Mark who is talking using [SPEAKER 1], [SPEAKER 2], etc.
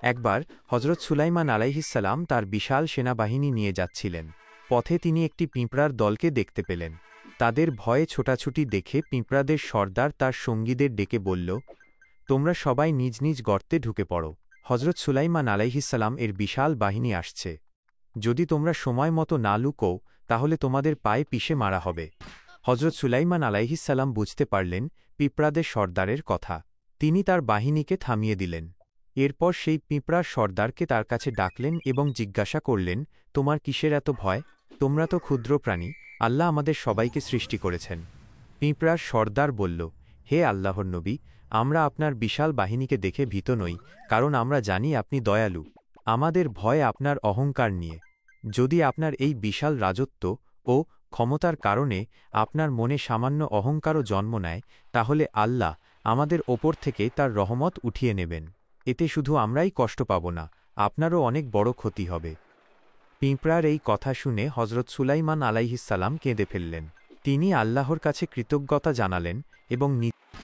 [SPEAKER 1] একবার হজরত সুলাইমান আলাইহিসসালাম তার বিশাল সেনাবাহিনী নিয়ে যাচ্ছিলেন। পথে তিনি একটি পিঁপড়ার দলকে দেখতে পেলেন। তাদের ভয়ে ছোটাছুটি দেখে পিঁপড়াদের সর্দার তার সঙ্গীদের ডেকে বলল, তোমরা সবাই নিজ নিজ গর্তে ঢুকে পড়ো। হজরত সুলাইমান আলাইহিসসালাম এর বিশাল বাহিনী আসছে। যদি তোমরা সময় মতো না লুকোও তাহলে তোমাদের পায়ে পিষে মারা হবে। হজরত সুলাইমান আলাইহিসসালাম বুঝতে পারলেন পিঁপড়াদের সর্দারের কথা। তিনি তার বাহিনীকে থামিয়ে দিলেন। এরপর সেই পিঁপড়ার সর্দারকে তার কাছে ডাকলেন এবং জিজ্ঞাসা করলেন, তোমার কিসের এত ভয়? তোমরা তো ক্ষুদ্র প্রাণী, আল্লাহ আমাদের সবাইকে সৃষ্টি করেছেন। পিঁপড়ার সর্দার বলল, হে আল্লাহর নবী, আমরা আপনার বিশাল বাহিনীকে দেখে ভীত নই, কারণ আমরা জানি আপনি দয়ালু। আমাদের ভয় আপনার অহংকার নিয়ে। যদি আপনার এই বিশাল রাজত্ব ও ক্ষমতার কারণে আপনার মনে সামান্য অহংকারও জন্ম নেয়, তাহলে আল্লাহ আমাদের ওপর থেকে তার রহমত উঠিয়ে নেবেন। এতে শুধু আমরাই কষ্ট পাব না, আপনারও অনেক বড় ক্ষতি হবে। পিঁপড়ার এই কথা শুনে হজরত সুলাইমান আলাইহিসসালাম কেঁদে ফেললেন। তিনি আল্লাহর কাছে কৃতজ্ঞতা জানালেন এবং